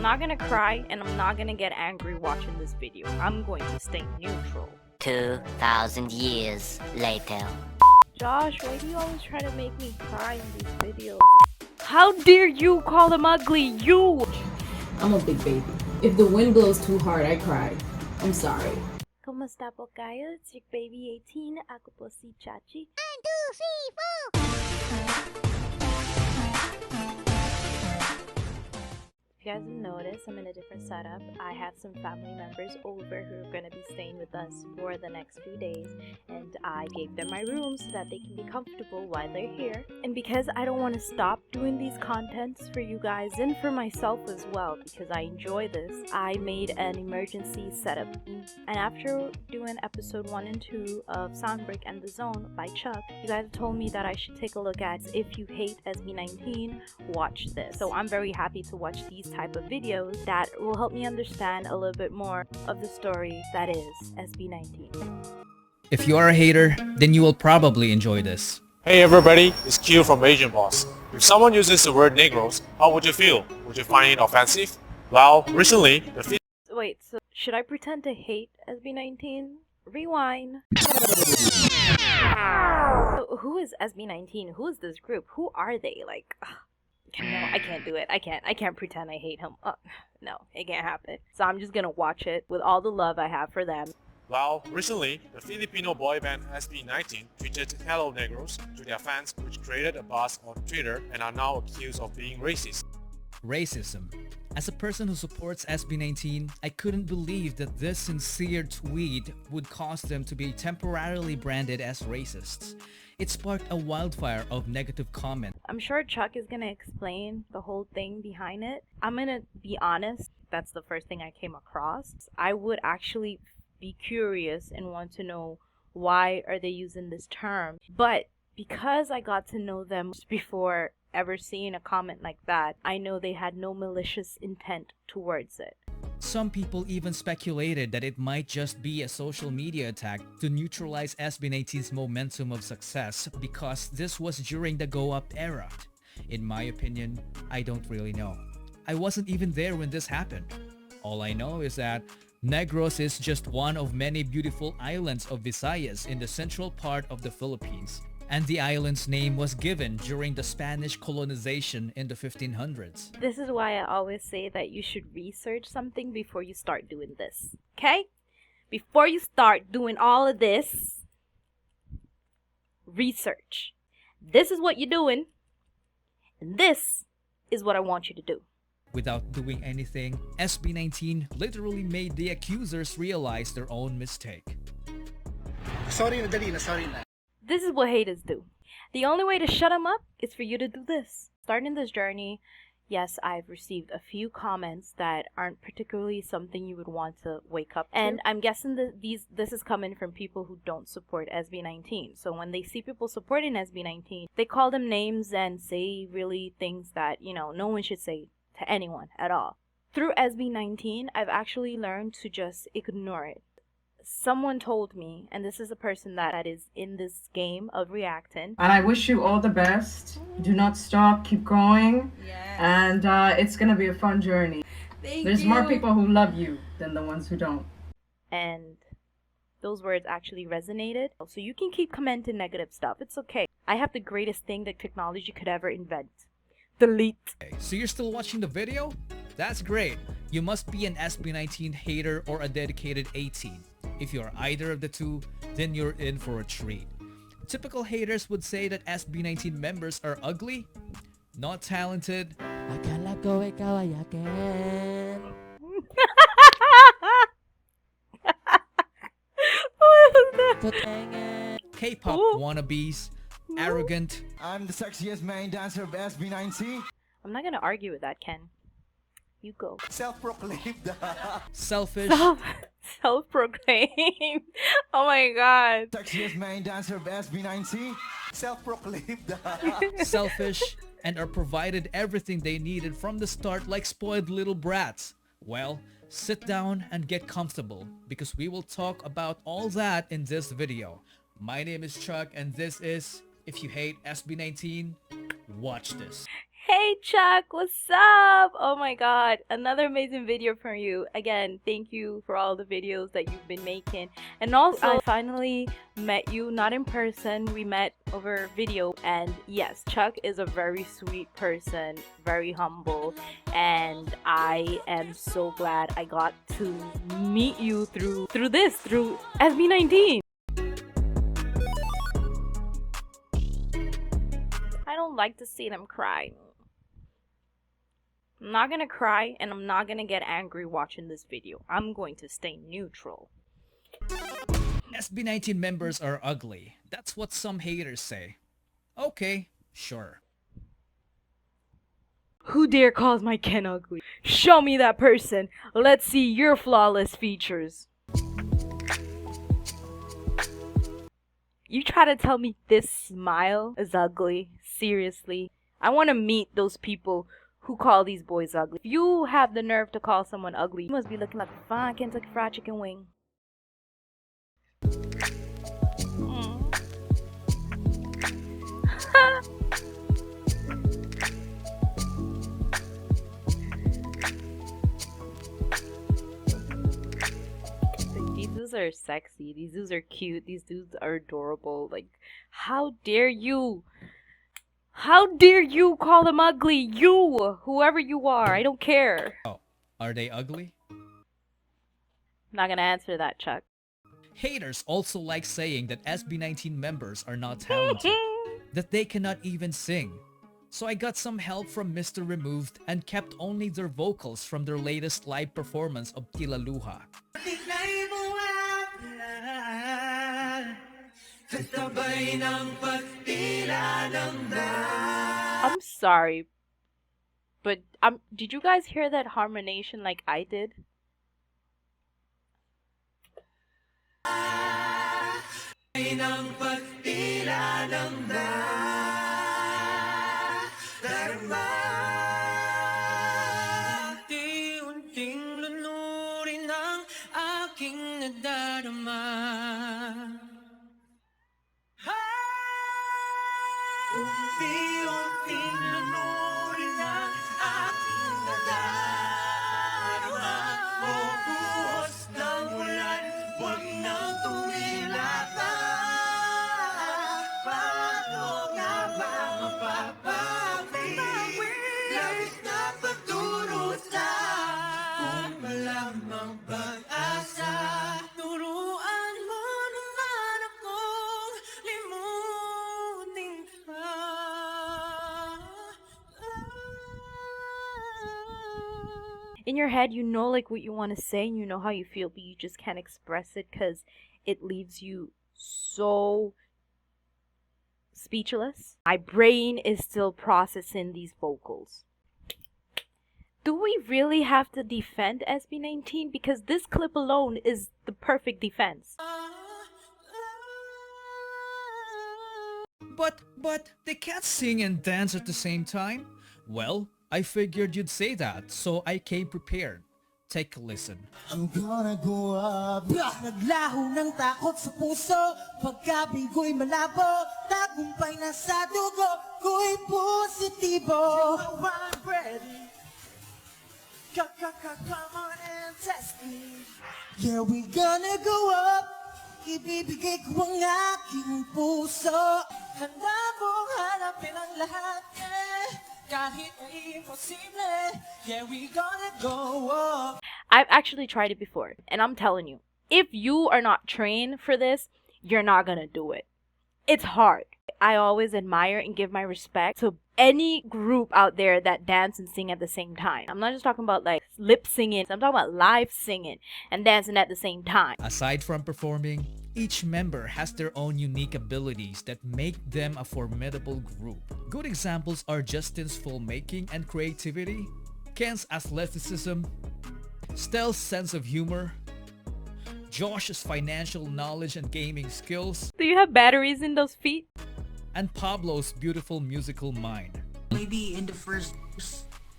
I'm not gonna cry and I'm not gonna get angry watching this video. I'm going to stay neutral. 2,000 years later. Josh, why do you always try to make me cry in these videos? How dare you call them ugly, you! I'm a big baby. If the wind blows too hard, I cry. I'm sorry. Kumusta po kayo? It's your baby 18. Ako po si Chachi. 1, 2, 3, 4! If you guys have noticed, I'm in a different setup. I have some family members over who are going to be staying with us for the next few days, and I gave them my room so that they can be comfortable while they're here. And because I don't want to stop doing these contents for you guys and for myself as well, because I enjoy this, I made an emergency setup. And after doing episode 1 and 2 of Soundbreak and The Zone by Chuck, you guys told me that I should take a look at If You Hate SB19, watch this. So I'm very happy to watch these type of videos that will help me understand a little bit more of the story that is SB19. If you are a hater, then you will probably enjoy this. Hey everybody, it's Q from Asian Boss. If someone uses the word Negroes, how would you feel? Would you find it offensive? Well, recently, the Wait, so should I pretend to hate SB19? Rewind. So who is SB19? Who is this group? Who are they? Like, no, I can't do it. I can't pretend I hate him. No, it can't happen. So I'm just gonna watch it with all the love I have for them. Well, recently, the Filipino boy band SB19 tweeted "Hello Negroes" to their fans, which created a buzz on Twitter and are now accused of being racist. Racism. As a person who supports SB19, I couldn't believe that this sincere tweet would cause them to be temporarily branded as racists. It sparked a wildfire of negative comment. I'm sure Chuck is gonna explain the whole thing behind it. I'm gonna be honest, that's the first thing I came across. I would actually be curious and want to know why are they using this term. But because I got to know them before ever seeing a comment like that, I know they had no malicious intent towards it. Some people even speculated that it might just be a social media attack to neutralize SB19's momentum of success because this was during the Go Up era. In my opinion, I don't really know. I wasn't even there when this happened. All I know is that Negros is just one of many beautiful islands of Visayas in the central part of the Philippines, and the island's name was given during the Spanish colonization in the 1500s. This is why I always say that you should research something before you start doing this, okay? Before you start doing all of this, research. This is what you're doing, and this is what I want you to do. Without doing anything, SB19 literally made the accusers realize their own mistake. Sorry na. This is what haters do. The only way to shut them up is for you to do this. Starting this journey, yes, I've received a few comments that aren't particularly something you would want to wake up to. And I'm guessing that this is coming from people who don't support SB19. So when they see people supporting SB19, they call them names and say really things that, no one should say to anyone at all. Through SB19, I've actually learned to just ignore it. Someone told me, and this is a person that is in this game of reacting. And I wish you all the best. Do not stop, keep going. Yes. And it's gonna be a fun journey. There's more people who love you than the ones who don't. And those words actually resonated. So you can keep commenting negative stuff. It's okay. I have the greatest thing that technology could ever invent. Delete. So you're still watching the video? That's great. You must be an SB19 hater or a dedicated 18. If you're either of the two, then you're in for a treat. Typical haters would say that SB19 members are ugly, not talented, Akala ko ikaw ay akin. What was that? K-pop wannabes, arrogant. I'm the sexiest main dancer of SB19. I'm not gonna argue with that, Ken. You go. Self-proclaimed. Selfish, Self-proclaimed. Oh my god. Sexiest main dancer of SB19. Self-proclaimed. selfish, and are provided everything they needed from the start like spoiled little brats. Well, sit down and get comfortable because we will talk about all that in this video. My name is Chuck and this is If You Hate SB19, watch this. Hey Chuck, what's up? Oh my god, another amazing video from you. Again, thank you for all the videos that you've been making. And also, I finally met you, not in person, we met over video. And yes, Chuck is a very sweet person, very humble. And I am so glad I got to meet you through SB19. I don't like to see them cry. I'm not gonna cry and I'm not gonna get angry watching this video. I'm going to stay neutral. SB19 members are ugly. That's what some haters say. Okay, sure. Who dare calls my Ken ugly? Show me that person. Let's see your flawless features. You try to tell me this smile is ugly? Seriously? I want to meet those people who call these boys ugly. If you have the nerve to call someone ugly, you must be looking like a fine Kentucky Fried Chicken wing. These dudes are sexy. These dudes are cute. These dudes are adorable. Like, how dare you? How dare you call them ugly? You! Whoever you are, I don't care. Oh, are they ugly? I'm not gonna answer that, Chuck. Haters also like saying that SB19 members are not talented, that they cannot even sing. So I got some help from Mr. Removed and kept only their vocals from their latest live performance of Tila Luha. I'm sorry, but did you guys hear that harmonation like I did? In your head, you know like what you want to say and you know how you feel, but you just can't express it because it leaves you so speechless. My brain is still processing these vocals. Do we really have to defend SB19? Because this clip alone is the perfect defense. But they can't sing and dance at the same time? Well, I figured you'd say that, so I came prepared. Take a listen. I'm gonna go up. Naglaho ng takot sa puso, pagkabigo'y malabo, tagumpay na sa dugo, ko'y positibo. I'm ready. Come on and test me. Yeah, we gonna go up. Ibibigay ko ang aking puso. Handa mong hanapin ang lahat, kahit imposible. Yeah, we gonna go up. I've actually tried it before, and I'm telling you, if you are not trained for this, you're not gonna do it. It's hard. I always admire and give my respect to any group out there that dance and sing at the same time. I'm not just talking about like lip singing, I'm talking about live singing and dancing at the same time. Aside from performing, each member has their own unique abilities that make them a formidable group. Good examples are Justin's filmmaking and creativity, Ken's athleticism, Stell's sense of humor, Josh's financial knowledge and gaming skills, Do you have batteries in those feet? and Pablo's beautiful musical mind. Maybe in the first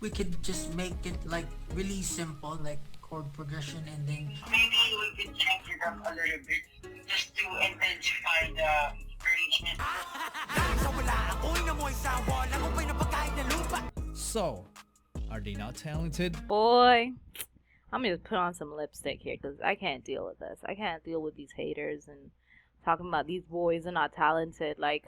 we could just make it like really simple, like chord progression, and then maybe we could change it up a little bit just to intensify the arrangement. So, are they not talented? Boy, I'm gonna put on some lipstick here because I can't deal with this. I can't deal with these haters and talking about these boys are not talented. Like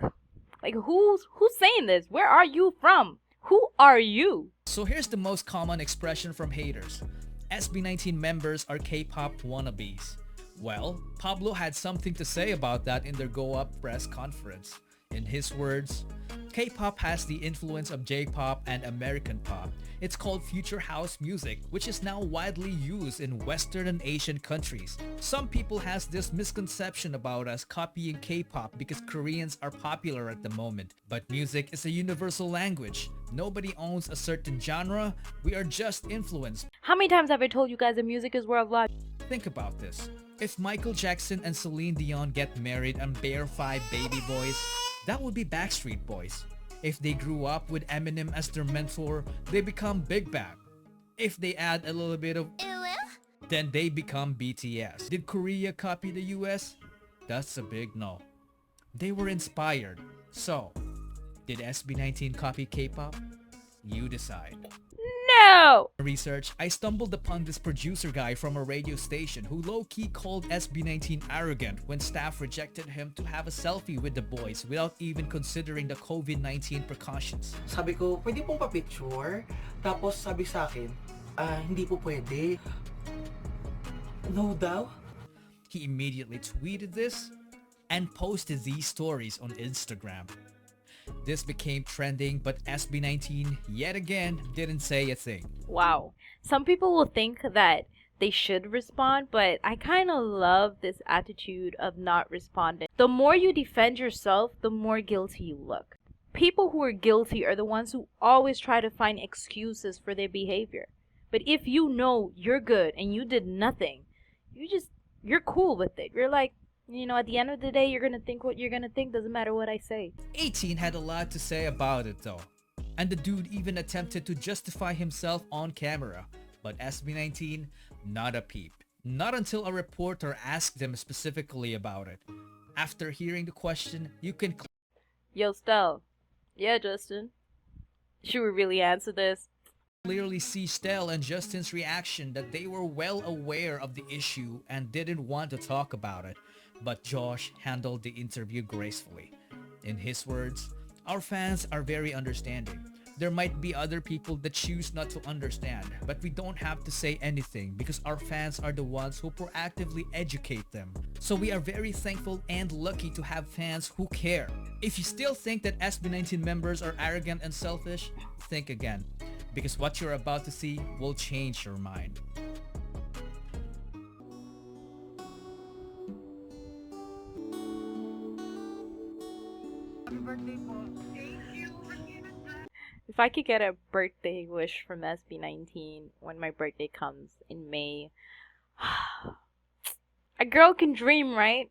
who's saying this? Where are you from? Who are you? So here's the most common expression from haters. SB19 members are K-pop wannabes. Well, Pablo had something to say about that in their Go Up press conference. In his words, K-pop has the influence of J-pop and American pop. It's called future house music, which is now widely used in Western and Asian countries. Some people has this misconception about us copying K-pop because Koreans are popular at the moment. But music is a universal language. Nobody owns a certain genre. We are just influenced. How many times have I told you guys that music is worldwide? Think about this. If Michael Jackson and Celine Dion get married and bear 5 baby boys, that would be Backstreet Boys. If they grew up with Eminem as their mentor, they become Big Bang. If they add a little bit of then they become BTS. Did Korea copy the US? That's a big no. They were inspired. So, did SB19 copy K-pop? You decide. No! Research, I stumbled upon this producer guy from a radio station who low-key called SB19 arrogant when staff rejected him to have a selfie with the boys without even considering the COVID-19 precautions. Sabi ko, pwede pong pa-picture? Tapos sabi sa akin, hindi po pwede. No daw? He immediately tweeted this and posted these stories on Instagram. This became trending, but SB19 yet again didn't say a thing. Wow. Some people will think that they should respond, but I kind of love this attitude of not responding. The more you defend yourself, the more guilty you look. People who are guilty are the ones who always try to find excuses for their behavior. But if you know you're good and you did nothing, you're cool with it. You're like, you know, at the end of the day, you're gonna think what you're gonna think. Doesn't matter what I say. 18 had a lot to say about it though. And the dude even attempted to justify himself on camera. But SB19, not a peep. Not until a reporter asked them specifically about it. After hearing the question, you can Yo, Stell. Yeah, Justin. Should we really answer this? clearly see Stell and Justin's reaction that they were well aware of the issue and didn't want to talk about it. But Josh handled the interview gracefully. In his words, our fans are very understanding. There might be other people that choose not to understand, but we don't have to say anything because our fans are the ones who proactively educate them. So we are very thankful and lucky to have fans who care. If you still think that SB19 members are arrogant and selfish, think again, because what you're about to see will change your mind. If I could get a birthday wish from SB19 when my birthday comes in May, a girl can dream, right?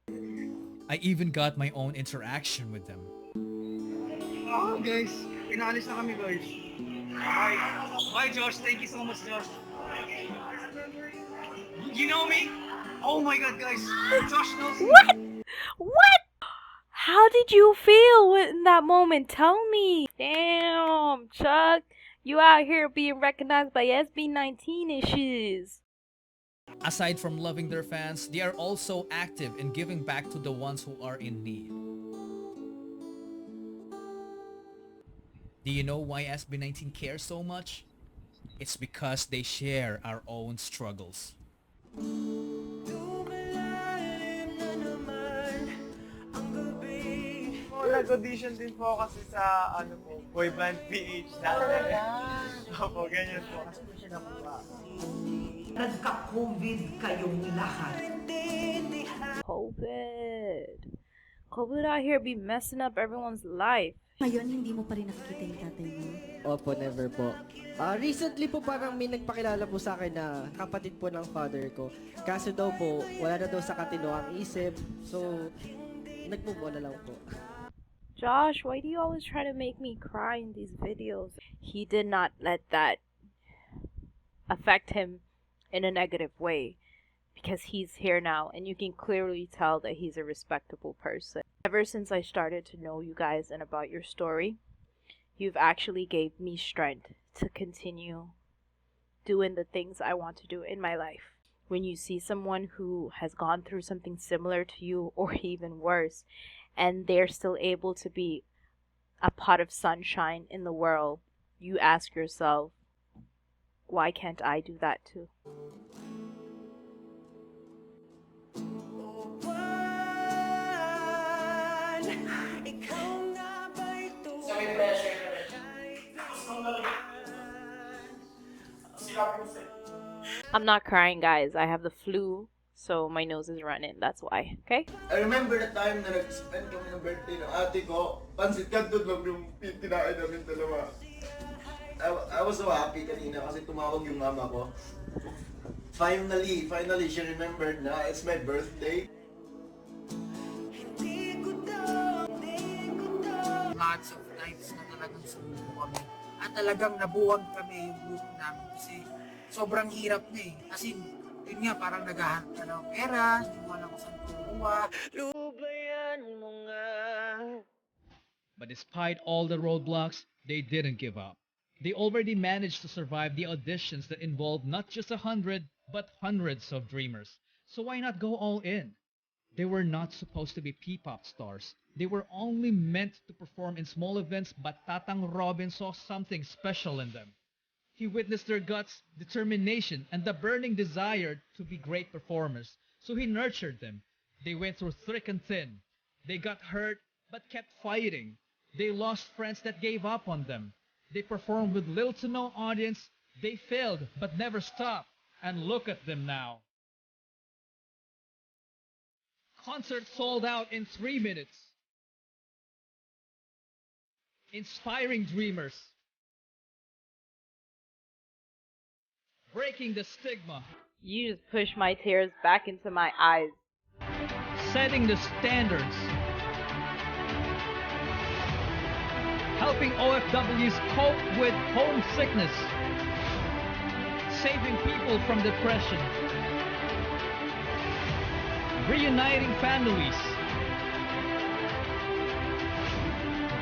I even got my own interaction with them. Oh, guys. Pinalis na kami, guys. Bye, Josh. Thank you so much, Josh. You know me? Oh my God, guys. Josh knows me. What? What? How did you feel in that moment? Tell me. Damn, Chuck. You out here being recognized by SB19 issues. Aside from loving their fans, they are also active in giving back to the ones who are in need. Do you know why SB19 cares so much? It's because they share our own struggles. Nag-audition din po kasi sa boy band PH dati. Opo, ganyan po. Nagka-COVID kayong lahat. COVID out here be messing up everyone's life. Ngayon, hindi mo pa rin nakikita yung tatay mo? Opo, never po. Recently po parang may nagpakilala po sa akin na kapatid po ng father ko. Kaso daw po, wala na daw sa katino ang isip. So, nag-move on na lang po. Josh, why do you always try to make me cry in these videos? He did not let that affect him in a negative way because he's here now and you can clearly tell that he's a respectable person. Ever since I started to know you guys and about your story, You've actually gave me strength to continue doing the things I want to do in my life. When you see someone who has gone through something similar to you or even worse, and they're still able to be a pot of sunshine in the world, you ask yourself, why can't I do that too? I'm not crying, guys. I have the flu, so my nose is running. That's why, okay? I remember the time na nag-spend kami ng birthday ng ate ko. Pansit Canton lang yung tinain namin dalawa. I was so happy kanina kasi tumawag yung mama ko. Finally, she remembered na it's my birthday. Lots of nights na talagang sumuko kami. At talagang nabuwag kami yung group namin kasi sobrang hirap na eh. As in, yun nga, parang naghahanap ka ng pera, hindi mo alam kung saan kumuha. Lubayan mo nga. But despite all the roadblocks, they didn't give up. They already managed to survive the auditions that involved not just 100, but hundreds of dreamers. So why not go all in? They were not supposed to be P-pop stars. They were only meant to perform in small events, but Tatang Robin saw something special in them. He witnessed their guts, determination, and the burning desire to be great performers. So he nurtured them. They went through thick and thin. They got hurt, but kept fighting. They lost friends that gave up on them. They performed with little to no audience. They failed, but never stopped. And look at them now. Concert sold out in 3 minutes. Inspiring dreamers. Breaking the stigma. You just push my tears back into my eyes. Setting the standards. Helping OFWs cope with homesickness. Saving people from depression. Reuniting families.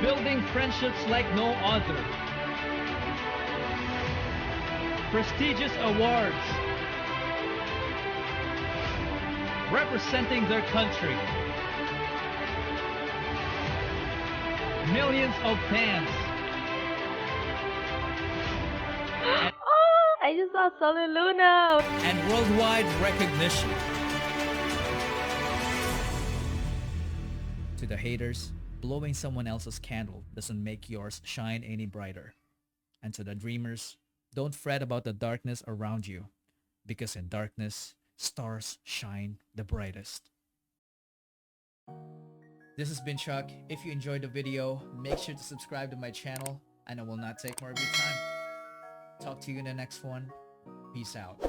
Building friendships like no other. Prestigious awards. Representing their country. Millions of fans. Oh, I just saw Sol Luna. And worldwide recognition. To the haters, blowing someone else's candle doesn't make yours shine any brighter. And to the dreamers, don't fret about the darkness around you, because in darkness, stars shine the brightest. This has been Chuck. If you enjoyed the video, make sure to subscribe to my channel, and I will not take more of your time. Talk to you in the next one. Peace out.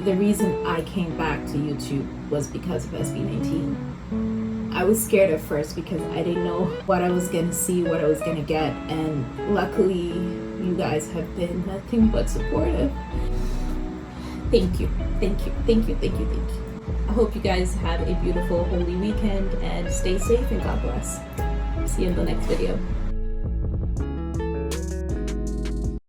The reason I came back to YouTube was because of SB19. I was scared at first because I didn't know what I was going to see, what I was going to get, and luckily you guys have been nothing but supportive. Thank you, thank you, thank you, thank you, thank you. I hope you guys have a beautiful Holy Weekend and stay safe and God bless. See you in the next video.